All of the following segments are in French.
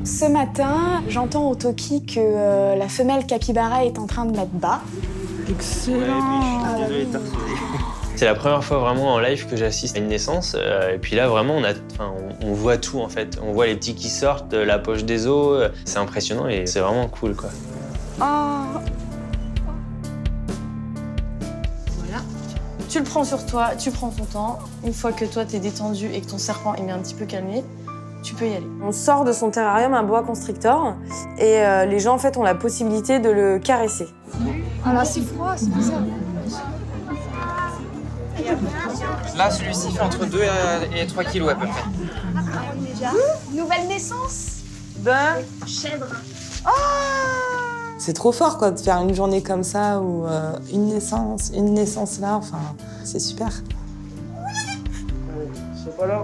Ce matin, j'entends au Toki que la femelle capybara est en train de mettre bas. Excellent. Ouais, je suis désolé de t'harceler. C'est la première fois vraiment en live que j'assiste à une naissance. Et puis là, vraiment, on voit tout en fait. On voit les petits qui sortent de la poche des os. C'est impressionnant et c'est vraiment cool, quoi. Oh. Voilà. Tu le prends sur toi, tu prends ton temps. Une fois que toi, t'es détendu et que ton serpent est un petit peu calmé, tu peux y aller. On sort de son terrarium un boa constrictor et les gens en fait ont la possibilité de le caresser. Ah là, c'est froid, c'est bizarre. Là, celui-ci fait entre 2 et 3 kilos à peu près. Nouvelle naissance Chèvre. C'est trop fort quoi, de faire une journée comme ça ou une naissance là, enfin, c'est super. C'est pas là.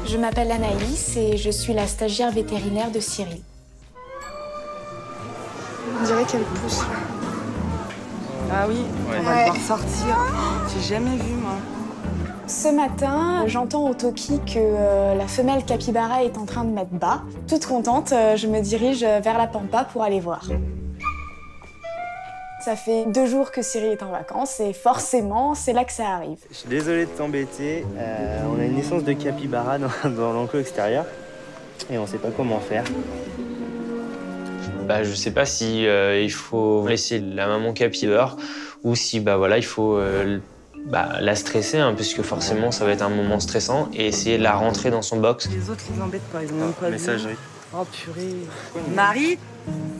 Je m'appelle Anaïs et je suis la stagiaire vétérinaire de Cyril. On dirait qu'elle pousse. Ah oui, on va devoir sortir. J'ai jamais vu moi. Ce matin, j'entends au Toki que la femelle capybara est en train de mettre bas. Toute contente, je me dirige vers la pampa pour aller voir. Ça fait 2 jours que Cyril est en vacances et forcément, c'est là que ça arrive. Je suis désolé de t'embêter. On a une naissance de capybara dans l'enclos extérieur et on sait pas comment faire. Je sais pas si il faut laisser la maman capybare ou si il faut la stresser, hein, puisque forcément ça va être un moment stressant, et essayer de la rentrer dans son box. Les autres les embêtent pas, ils ont même pas vu. Messagerie. Oh purée. Marie,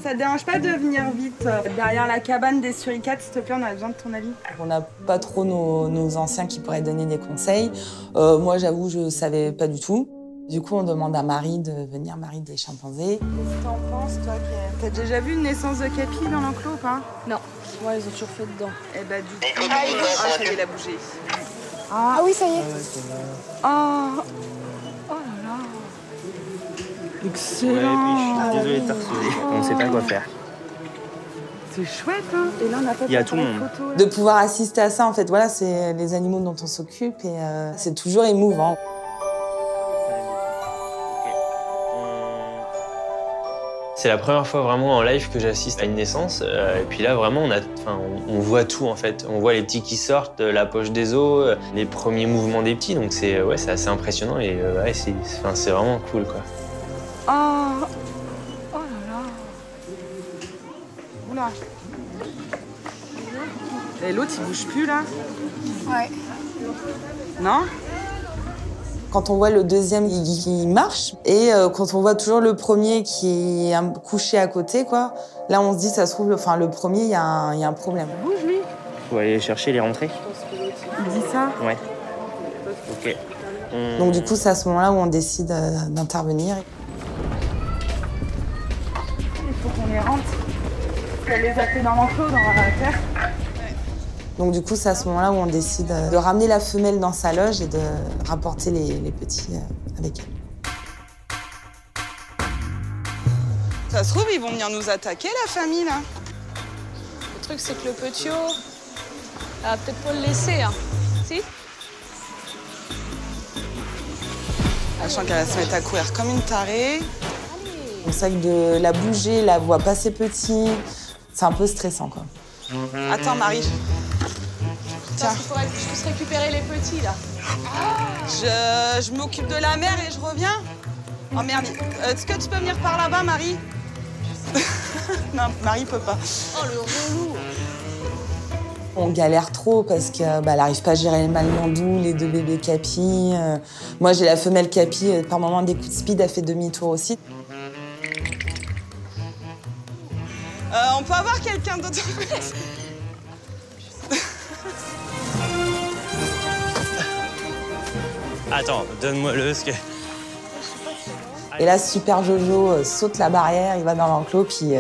ça te dérange pas de venir vite derrière la cabane des suricates, s'il te plaît, on a besoin de ton avis. On n'a pas trop nos anciens qui pourraient donner des conseils. Moi, j'avoue, je savais pas du tout. Du coup, on demande à Marie de venir, Marie des chimpanzés. Qu'est-ce que t'en penses, toi? T'as déjà vu une naissance de capi dans l'enclos ou pas? Non. Ouais, ils ont toujours fait dedans. Eh bah, du coup, ça y est, elle a bougé. Ah oui, ça y est. Oh, oh là là. Excellent. Ouais, puis je suis désolé de t'harceler. On sait pas quoi faire. C'est chouette, hein. Et là, on a fait Il y a tout le monde. photos, de pouvoir assister à ça, en fait, voilà, c'est les animaux dont on s'occupe et c'est toujours émouvant. C'est la première fois vraiment en live que j'assiste à une naissance. Et puis là, vraiment, on voit tout en fait. On voit les petits qui sortent de la poche des os, les premiers mouvements des petits. Donc c'est assez impressionnant et c'est vraiment cool, quoi. Oh, oh là là. Oula. Et l'autre, il bouge plus, là? Ouais. Non? Quand on voit le deuxième qui marche, et quand on voit toujours le premier qui est couché à côté, quoi, là, on se dit, ça se trouve, le premier, il y a un problème. Bouge, lui. Faut aller chercher les rentrées. Il dit ça? Ouais. Ok. Donc, du coup, c'est à ce moment-là où on décide d'intervenir. Il faut qu'on les rentre. Elle les a fait dans l'enclos, dans la terre. Donc du coup, c'est à ce moment-là où on décide de ramener la femelle dans sa loge et de rapporter les petits avec elle. Ça se trouve, ils vont venir nous attaquer, la famille, là. truc, c'est que le petit haut, peut-être pas le laisser, hein. Si? Je sens qu'elle va se mettre à courir comme une tarée. C'est ça que de la bouger, la voix passer petit, c'est un peu stressant, quoi. Attends, Marie. Tiens. Il faudrait que je puisse récupérer les petits, là. Je m'occupe de la mère et je reviens. Oh merde, est-ce que tu peux venir par là-bas, Marie? Non, Marie peut pas. Oh, le relou. On galère trop parce qu'elle n'arrive pas à gérer les mâles doux, les deux bébés Capi. Moi, j'ai la femelle Capi, par moment, des coups de speed, elle fait demi-tour aussi. On peut avoir quelqu'un d'autre? Attends, donne-moi-le, parce que... Et là, Super Jojo saute la barrière, il va dans l'enclos, puis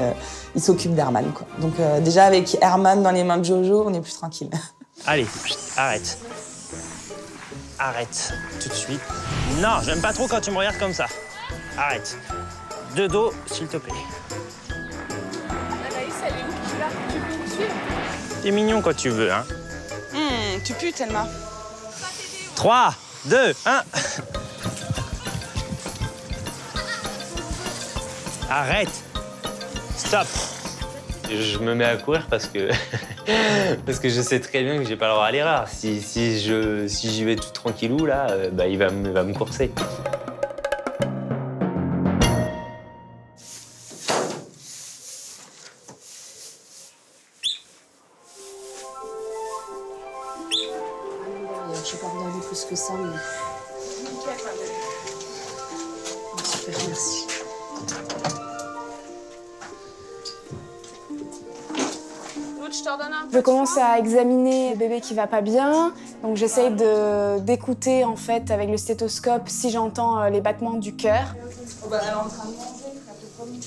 il s'occupe d'Herman, quoi. Donc déjà, avec Herman dans les mains de Jojo, on est plus tranquille. Allez, arrête. Arrête, tout de suite. Non, j'aime pas trop quand tu me regardes comme ça. Arrête. De dos, s'il te plaît. Anaïs, elle est où? Je suis là, tu peux me suivre? T'es mignon quand tu veux, hein. Tu pues, Thelma. 3, 2, 1. Arrête. Stop. Je me mets à courir parce que je sais très bien que j'ai pas le droit à l'erreur. Si j'y vais tout tranquillou là, il va me courser. Je vais pas regarder plus que ça, mais... Oh, super, merci. Je commence à examiner le bébé qui va pas bien, donc j'essaye d'écouter en fait avec le stéthoscope si j'entends les battements du cœur. Elle est en train de manger,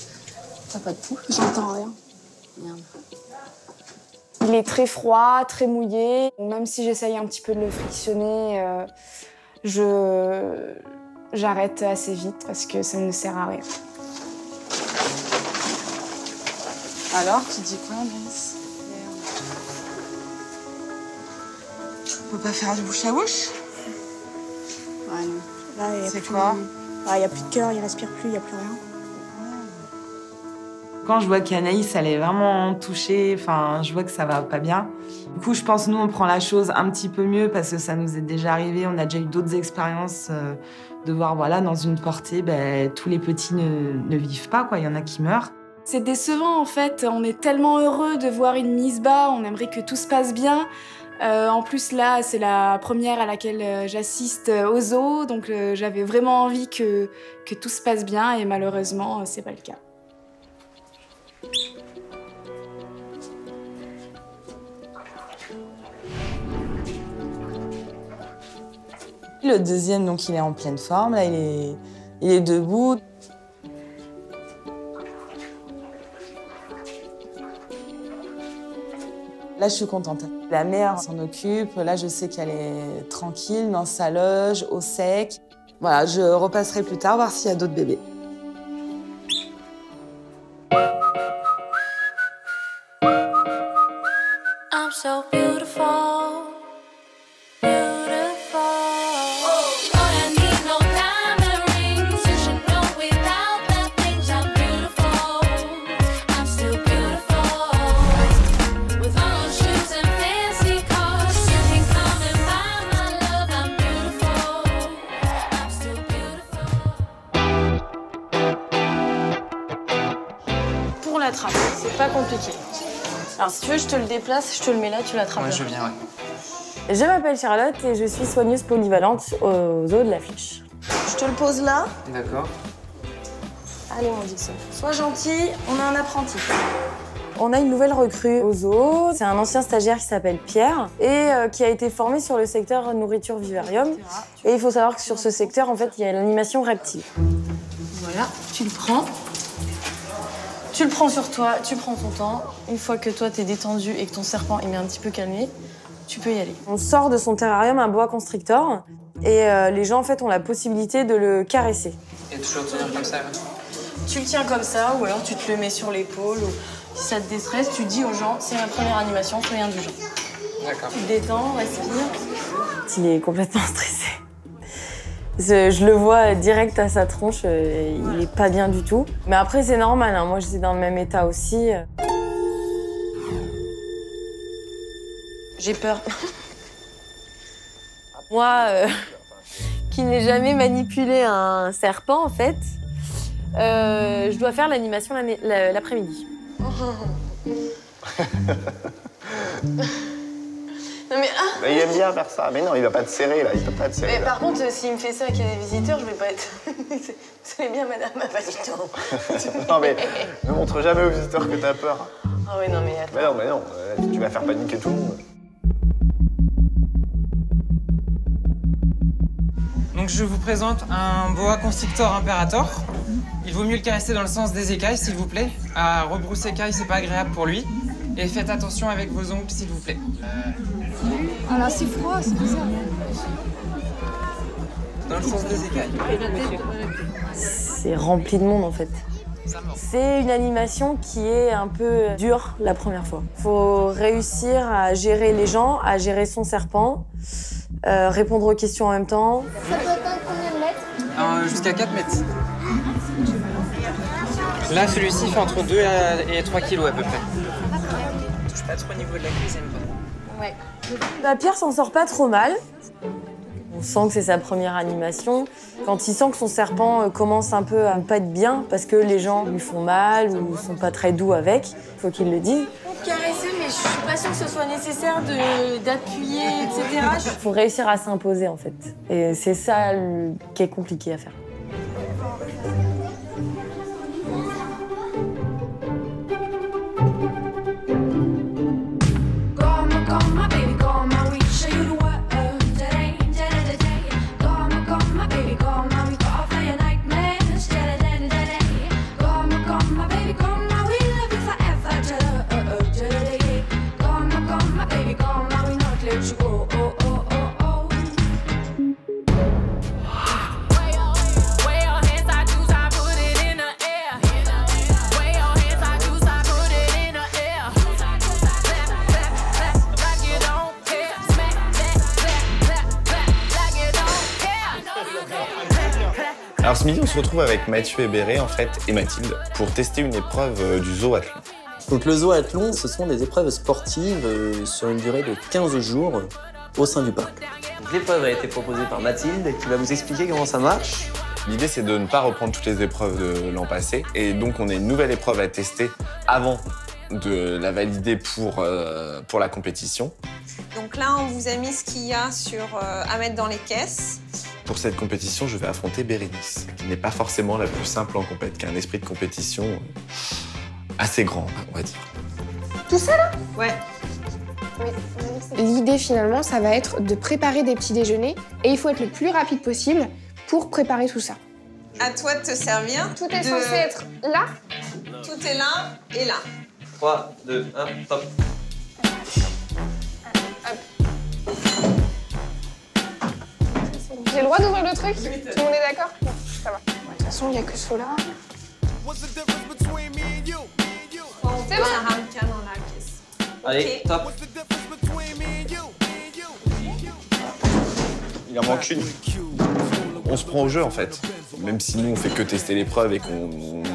T'as pas de pouls? J'entends rien. Merde. Il est très froid, très mouillé. Même si j'essaye un petit peu de le frictionner, j'arrête assez vite parce que ça ne sert à rien. Alors, tu dis quoi, Anaïs? On peut pas faire du bouche à bouche? Ouais, non. Là, c'est quoi? Il n'y a plus de cœur, il respire plus, il n'y a plus rien. Quand je vois qu'Anaïs, elle est vraiment touchée, enfin, je vois que ça va pas bien. Du coup, je pense nous, on prend la chose un petit peu mieux parce que ça nous est déjà arrivé. On a déjà eu d'autres expériences de voir, voilà, dans une portée, tous les petits ne vivent pas, quoi. Il y en a qui meurent. C'est décevant en fait. On est tellement heureux de voir une mise bas. On aimerait que tout se passe bien. En plus là, c'est la première à laquelle j'assiste au zoo, donc j'avais vraiment envie que tout se passe bien et malheureusement, c'est pas le cas. Le deuxième, donc, il est en pleine forme. Là, il est debout. Là, je suis contente. La mère s'en occupe. Là, je sais qu'elle est tranquille dans sa loge, au sec. Voilà, je repasserai plus tard voir s'il y a d'autres bébés. I'm so beautiful, beautiful. Oh, I need no diamond rings. You should know without that things I'm beautiful. I'm still beautiful. With all those shoes and fancy cars, you can come and buy my love. I'm beautiful. I'm still beautiful. Pour l'attraper, c'est pas compliqué. Alors si tu veux, je te le déplace, je te le mets là, tu l'attrapes. Ouais, je viens, ouais. Je m'appelle Charlotte et je suis soigneuse polyvalente au zoo de la Flèche. Je te le pose là. D'accord. Allez, on dit ça. Sois gentil, on a un apprenti. On a une nouvelle recrue au zoo. C'est un ancien stagiaire qui s'appelle Pierre et qui a été formé sur le secteur nourriture vivarium. Et il faut savoir que sur ce secteur, en fait, il y a l'animation reptile. Voilà, tu le prends. Tu le prends sur toi, tu prends ton temps. Une fois que toi, t'es détendu et que ton serpent est un petit peu calmé, tu peux y aller. On sort de son terrarium un boa constrictor et les gens, en fait, ont la possibilité de le caresser. Et toujours tenir comme ça, ouais. Tu le tiens comme ça, ou alors tu te le mets sur l'épaule, ou si ça te déstresse, tu dis aux gens, c'est ma première animation, fais rien du genre. D'accord. Tu te détends, respire. Il est complètement stressé. Je le vois direct à sa tronche, il est pas bien du tout. Mais après, c'est normal, hein. Moi j'étais dans le même état aussi. J'ai peur. Moi, qui n'ai jamais manipulé un serpent, en fait, je dois faire l'animation l'après-midi. Non mais Mais il aime bien faire ça. Mais non, il va pas te serrer là, il peut pas te serrer. Mais par contre, s'il me fait ça avec des visiteurs, je vais pas être... Vous savez bien, madame, pas du tout. Non mais ne montre jamais aux visiteurs que t'as peur. Ah oui, non mais attends. Mais non, tu vas faire paniquer tout le monde. Donc je vous présente un boa constrictor imperator. Il vaut mieux le caresser dans le sens des écailles, s'il vous plaît. À rebrousser écailles, c'est pas agréable pour lui. Et faites attention avec vos ongles, s'il vous plaît. Ah là, c'est froid, c'est bizarre. Dans le sens des écailles. C'est rempli de monde, en fait. C'est une animation qui est un peu dure la première fois. Faut réussir à gérer les gens, à gérer son serpent, répondre aux questions en même temps. Ça peut atteindre combien de mètres? Jusqu'à 4 mètres. Là, celui-ci fait entre 2 et 3 kilos à peu près. Touche pas trop au niveau de la cuisine. Ouais. Bah, Pierre s'en sort pas trop mal. On sent que c'est sa première animation. Quand il sent que son serpent commence un peu à ne pas être bien parce que les gens lui font mal ou sont pas très doux avec, il faut qu'il le dise. Caresser, mais je suis pas sûre que ce soit nécessaire d'appuyer, etc. Il faut réussir à s'imposer en fait. Et c'est ça qui est compliqué à faire. Alors ce midi, on se retrouve avec Mathieu Hébéré en fait et Mathilde pour tester une épreuve du zoathlon. Donc le zoathlon, ce sont des épreuves sportives sur une durée de 15 jours au sein du parc. L'épreuve a été proposée par Mathilde qui va vous expliquer comment ça marche. L'idée, c'est de ne pas reprendre toutes les épreuves de l'an passé et donc on a une nouvelle épreuve à tester avant de la valider pour la compétition. Donc là, on vous a mis ce qu'il y a à mettre dans les caisses. Pour cette compétition, je vais affronter Bérénice, qui n'est pas forcément la plus simple en compète, qui a un esprit de compétition assez grand, on va dire. Tout ça là? Ouais. L'idée finalement, ça va être de préparer des petits déjeuners et il faut être le plus rapide possible pour préparer tout ça. À toi de te servir. Tout est censé être là? Tout est là et là. 3, 2, 1, top. J'ai le droit d'ouvrir le truc? Tout le monde est d'accord? Bon, ça va. De toute façon, il n'y a que ceux-là. C'est bon. Un ramequin dans la caisse. Allez, top. Il en manque une. On se prend au jeu en fait. Même si nous on fait que tester l'épreuve et qu'on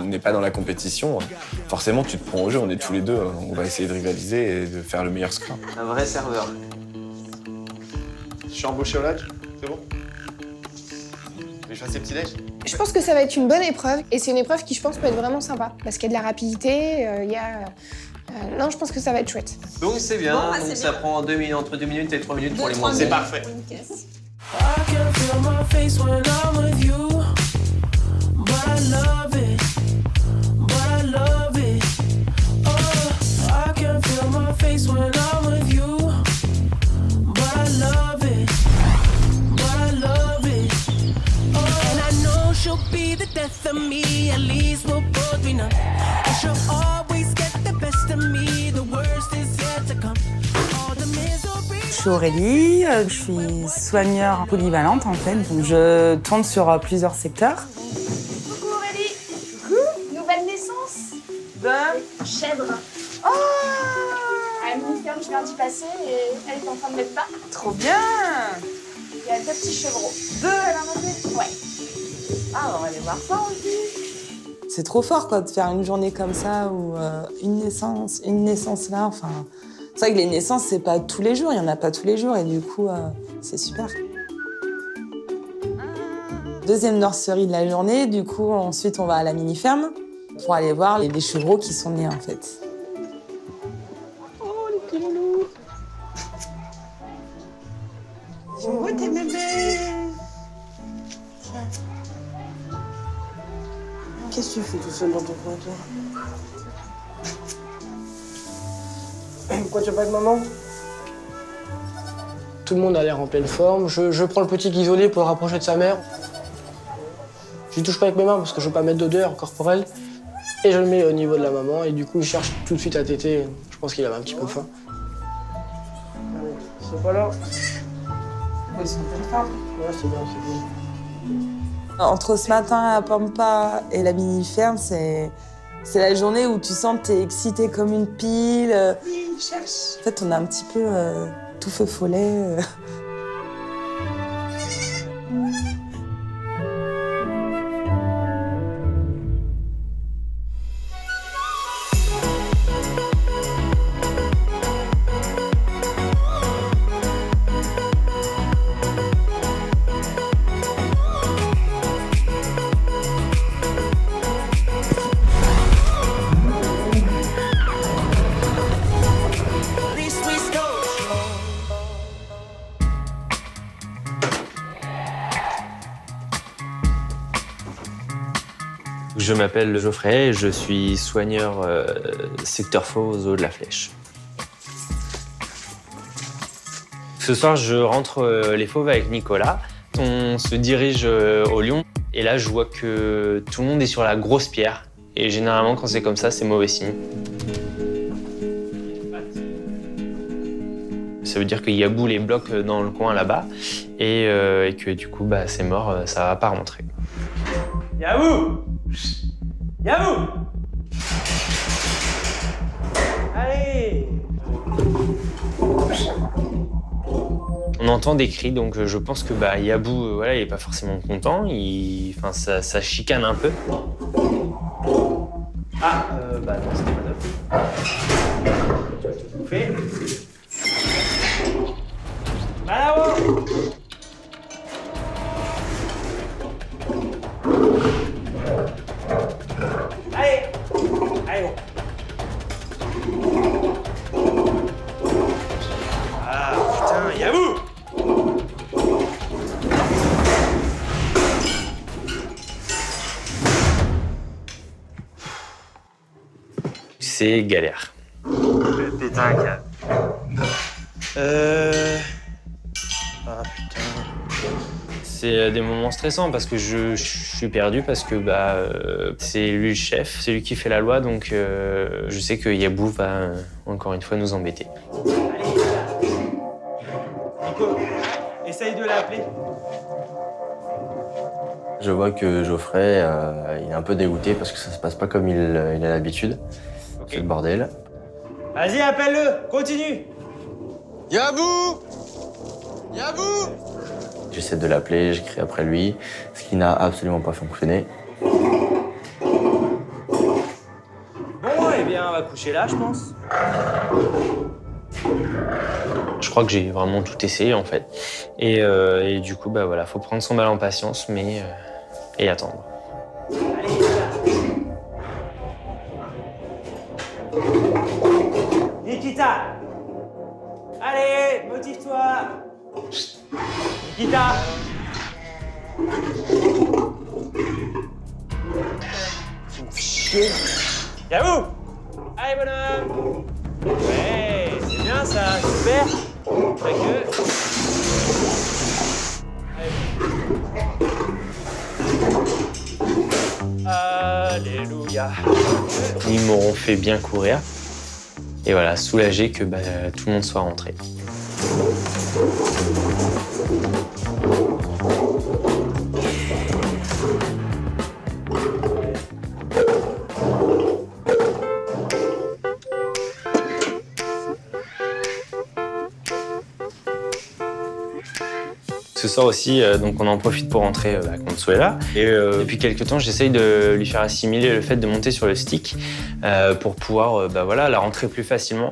n'est pas dans la compétition, forcément tu te prends au jeu, on est tous les deux, on va essayer de rivaliser et de faire le meilleur scrum. Un vrai serveur. Je suis embauché au lodge, c'est bon? Je fasse ces petits déj? Je pense que ça va être une bonne épreuve et c'est une épreuve qui, je pense, peut être vraiment sympa parce qu'il y a de la rapidité, il y a... non, je pense que ça va être chouette. Donc c'est bien, Bon, bah, donc c'est ça bien. prend entre 2 minutes et 3 minutes pour les 2-3 monter. C'est parfait. pour une caisse. I can feel my face when I'm with you, but I love it, but I love it. Oh, I can feel my face when I'm with you, but I love it, but I love it. Oh, and I know she'll be the death of me, at least we'll both be numb. And she'll always get the best of me, the worst is yet to come. All the misery. Je suis Aurélie, je suis soigneur polyvalente en fait, donc je tourne sur plusieurs secteurs. Coucou Aurélie. zèbre. Oh! À la mini-ferme, je viens d'y passer et elle est en train de mettre pas. Trop bien! Il y a 2 petits chevreaux. 2 à la montée? Ouais. Ah, on va aller voir ça aussi. C'est trop fort quoi, de faire une journée comme ça où une naissance là, enfin... C'est vrai que les naissances, c'est pas tous les jours, il y en a pas tous les jours et du coup, c'est super. Deuxième nurserie de la journée, du coup, ensuite on va à la mini-ferme pour aller voir les chevreaux qui sont nés en fait. Oh, les petits loulous. Ils sont beaux tes bébés. Qu'est-ce que tu fais tout seul dans ton coin, toi? Pourquoi tu vas pas avec maman? Tout le monde a l'air en pleine forme. Je prends le petit isolé pour le rapprocher de sa mère. Je lui touche pas avec mes mains parce que je veux pas mettre d'odeur corporelle. Et je le mets au niveau de la maman et du coup il cherche tout de suite à téter. Je pense qu'il avait un petit peu faim. Ils sont pas là. Ils sont en pleine forme. Ouais, c'est bien, c'est bien. Entre ce matin à Pampa et la mini-ferme, c'est la journée où tu sens que t'es excitée comme une pile. Oui, il cherche. En fait, on a un petit peu tout feu follet. Je m'appelle Geoffrey et je suis soigneur secteur faux au zoo de la Flèche. Ce soir, je rentre les fauves avec Nicolas. On se dirige au lion et là, je vois que tout le monde est sur la grosse pierre. Et généralement, quand c'est comme ça, c'est mauvais signe. Ça veut dire que Yabou les bloque dans le coin là-bas et que du coup, bah, c'est mort, ça va pas remontrer. Yabou! Yabou! Allez! On entend des cris, donc je pense que bah, Yabou, voilà, il est pas forcément content. Enfin, ça chicane un peu. Ah, bah non, c'est pas top. Tu vas te bouffer. Bravo! Allez! Allez, bon. Ah, putain, Yabou! C'est galère. Péter un câble. Ah, putain. C'est des moments stressants parce que je suis perdu parce que bah, c'est lui le chef, c'est lui qui fait la loi, donc je sais que Yabou va encore une fois nous embêter. Nico, essaye de l'appeler. Je vois que Geoffrey, il est un peu dégoûté parce que ça se passe pas comme il a l'habitude. C'est le bordel. Vas-y, appelle-le, continue. Yabou! Yabou! J'essaie de l'appeler, j'écris après lui, ce qui n'a absolument pas fonctionné. Bon, eh bien, on va coucher là, je pense. Je crois que j'ai vraiment tout essayé en fait. Et du coup, bah voilà, faut prendre son mal en patience, mais et attendre. Nikita! Allez, motive-toi! Nikita! Chier. Yabou! Allez, bonhomme! Ouais, c'est bien ça, super! Pas que. Alléluia! Ils m'auront fait bien courir. Et voilà, soulagé que bah, tout le monde soit rentré. ce soir aussi, donc on en profite pour rentrer Consuela. Et depuis quelques temps, j'essaye de lui faire assimiler le fait de monter sur le stick pour pouvoir voilà, la rentrer plus facilement.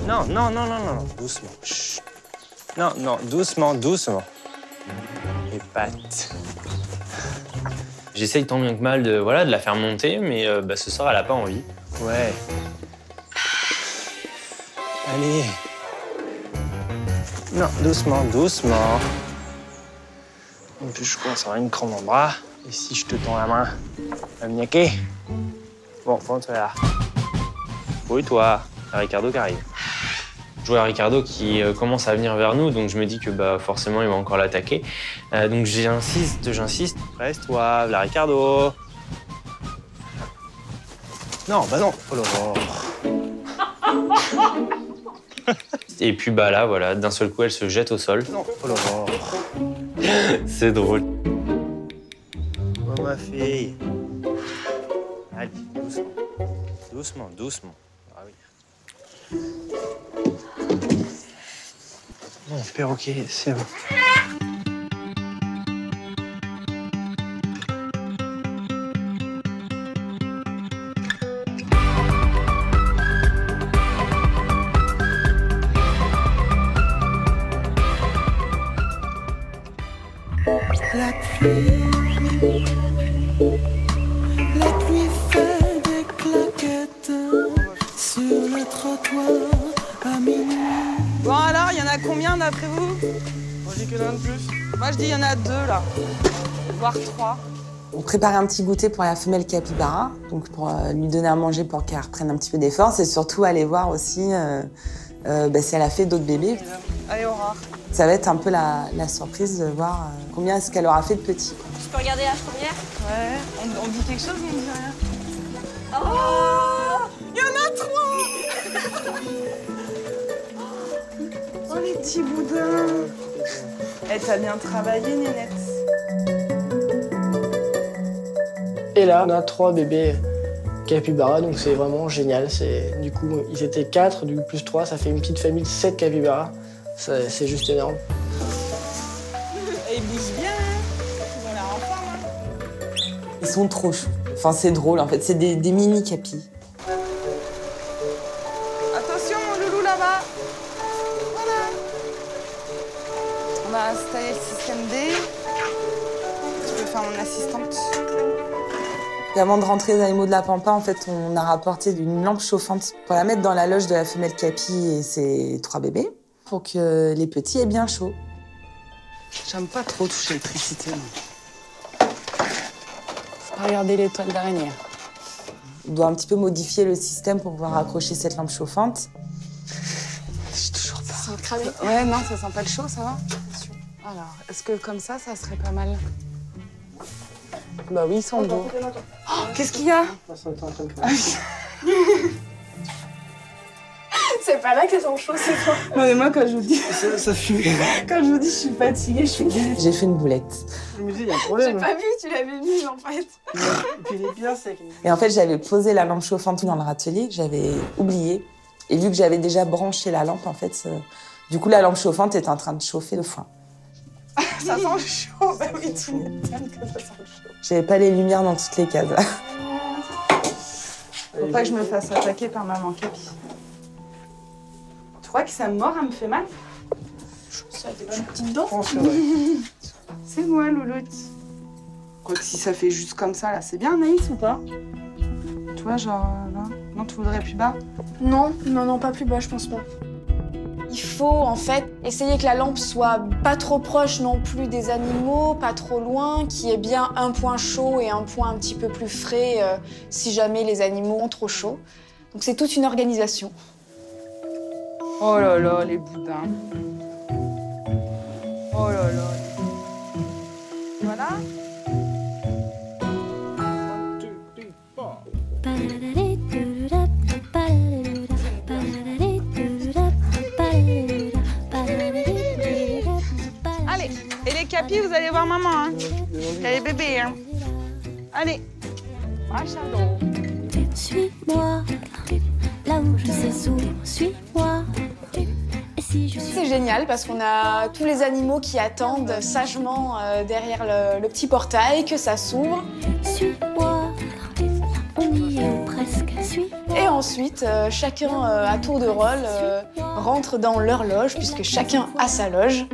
Non, doucement. Chut. Non, doucement. Les pattes. J'essaye tant bien que mal de la faire monter, mais ce soir, elle n'a pas envie. Ouais. Allez. Non, doucement. En plus, je commence à avoir une crampe dans le bras. Et si je te tends la main, va me niaquer. Bon, prends-toi là. Fouille-toi. Ricardo qui arrive. Je vois Ricardo qui commence à venir vers nous, donc je me dis que forcément, il va encore l'attaquer. Donc j'insiste. Reste-toi, la Ricardo. Non, non. Oh là là. Et puis là, voilà, d'un seul coup, elle se jette au sol. Non, oh là là. C'est drôle. Oh ma fille. Allez, doucement. Ah oui. Bon, perroquet, c'est bon. La pluie fait des claquettes sur le trottoir à minuit. Bon alors, il y en a combien d'après vous? Moi, je dis qu'il y en a un de plus. Moi, je dis il y en a 2 là, voire 3. On prépare un petit goûter pour la femelle capybara, donc pour lui donner à manger pour qu'elle reprenne un petit peu des forces et surtout aller voir aussi si elle a fait d'autres bébés. Allez, Aurore. Ça va être un peu la surprise de voir combien est-ce qu'elle aura fait de petits. Je peux regarder la première? Ouais, on dit quelque chose, mais on dit rien. Oh, il y en a 3. Oh, les petits boudins. T'as bien travaillé, Nénette. Et là, on a 3 bébés capybaras, donc c'est vraiment génial. Du coup, ils étaient 4, du coup plus 3, ça fait une petite famille de 7 capybaras. C'est juste énorme. Et ils bougent bien, ils ont l'air en forme. Ils sont trop choux. Enfin, c'est drôle, en fait. C'est des mini capis. Attention, mon loulou, là-bas. Voilà. On va installer le système D. Tu peux faire mon assistante. Et avant de rentrer les animaux de la pampa, en fait, on a rapporté une lampe chauffante pour la mettre dans la loge de la femelle capi et ses 3 bébés, pour que les petits aient bien chaud. J'aime pas trop toucher l'électricité. Faut pas regarder les toiles d'araignée. On doit un petit peu modifier le système pour pouvoir accrocher cette lampe chauffante. J'ai toujours pas. Ça sent cramé. Ouais, non, ça sent pas le chaud, ça va? Alors, est-ce que comme ça serait pas mal? Bah oui, ils sont beaux. Oh, qu'est-ce qu'il y a? C'est pas là qu'elles sont chaudes, c'est toi. Non, mais moi, quand je vous dis... Ça fume. Quand je vous dis je suis fatiguée, je suis désolée. J'ai fait une boulette. Je me dis, il y a un problème. J'ai pas vu, tu l'avais mise en fait. Et puis il est bien sec. Et en fait, j'avais posé la lampe chauffante dans le râtelier, que j'avais oublié. Et vu que j'avais déjà branché la lampe, en fait, du coup, la lampe chauffante est en train de chauffer le foin. Ça sent chaud, bah oui, tu m'étonnes que ça sent chaud. J'avais pas les lumières dans toutes les cases. Faut pas que je me fasse attaquer par maman Capi. Tu crois que ça me mord, elle me fait mal? Ça a des bonnes petites dents. C'est moi, Louloute. Quoique si ça fait juste comme ça, là, c'est bien, Anaïs, ou pas? Tu vois, genre, là. Non, tu voudrais plus bas? Non, pas plus bas, je pense pas. Il faut en fait essayer que la lampe soit pas trop proche non plus des animaux, pas trop loin, qu'il y ait bien un point chaud et un point un petit peu plus frais si jamais les animaux ont trop chaud. Donc c'est toute une organisation. Oh là là, les boudins. Oh là là. Voilà. Allez, et les capis, vous allez voir maman, hein. Il y a les bébés, hein. Allez. Suis-moi, là où je sais où, suis-moi. Et si je suis génial parce qu'on a tous les animaux qui attendent sagement derrière le petit portail, que ça s'ouvre. Et ensuite, chacun à tour de rôle rentre dans leur loge puisque chacun a sa loge.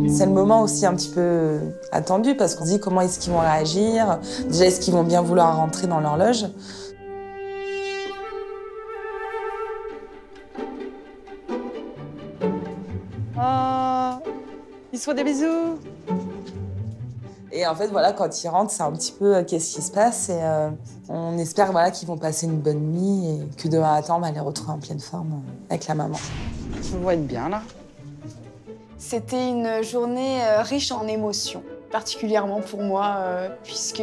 C'est le moment aussi un petit peu attendu parce qu'on se dit comment est-ce qu'ils vont réagir. Déjà, est-ce qu'ils vont bien vouloir rentrer dans leur loge? Oh, ils se font des bisous. Et en fait, voilà, quand ils rentrent, c'est un petit peu qu'est-ce qui se passe. Et on espère voilà, qu'ils vont passer une bonne nuit et que demain matin, on va les retrouver en pleine forme avec la maman. On va être bien là. C'était une journée riche en émotions, particulièrement pour moi, puisque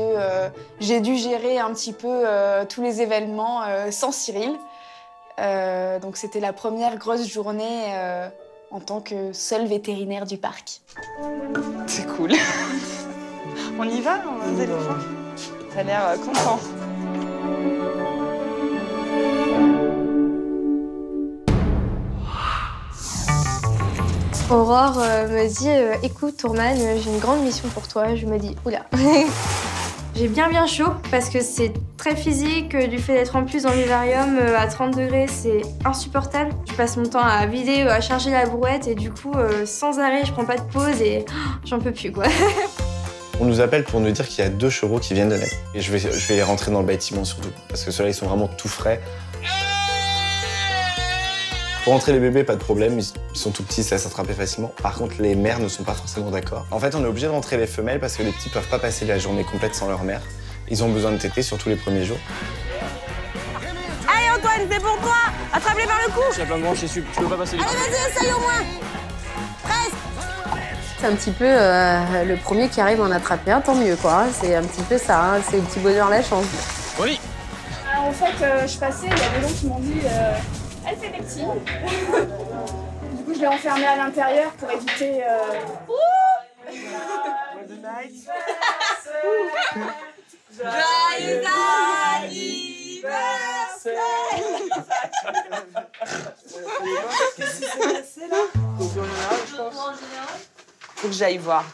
j'ai dû gérer un petit peu tous les événements sans Cyril. Donc c'était la première grosse journée en tant que seule vétérinaire du parc. C'est cool. On y va, on va aux éléphants. T'as l'air content. Aurore me dit écoute Tourman, j'ai une grande mission pour toi. Je me dis oula. J'ai bien chaud parce que c'est très physique. Du fait d'être en plus dans le vivarium à 30 degrés, c'est insupportable. Je passe mon temps à vider, à charger la brouette et du coup sans arrêt, je prends pas de pause et j'en peux plus quoi. On nous appelle pour nous dire qu'il y a 2 chevreaux qui viennent de naître. Et je vais les rentrer dans le bâtiment surtout, parce que ceux-là, ils sont vraiment tout frais. Pour rentrer les bébés, pas de problème, ils sont tout petits, ça s'attraper facilement. Par contre, les mères ne sont pas forcément d'accord. En fait, on est obligé de rentrer les femelles parce que les petits peuvent pas passer la journée complète sans leur mère. Ils ont besoin de téter, surtout les premiers jours. Allez Antoine, c'est pour toi. Attrape-les par le cou. J'ai plein de branches, tu peux pas passer les... Allez, vas-y, essaye au moins. Presque. C'est un petit peu le premier qui arrive à en attraper un, tant mieux quoi. C'est un petit peu ça, hein. C'est le petit bonheur, la chance. Oui. En fait, je passais, il y a des gens qui m'ont dit elle fait des petits. Du coup, je l'ai enfermée à l'intérieur pour éviter. Joyeux anniversaire. Qu'est-ce qui s'est passé là? Faut que j'aille voir.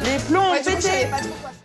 Les plombs ont pété. Je savais pas trop quoi faire.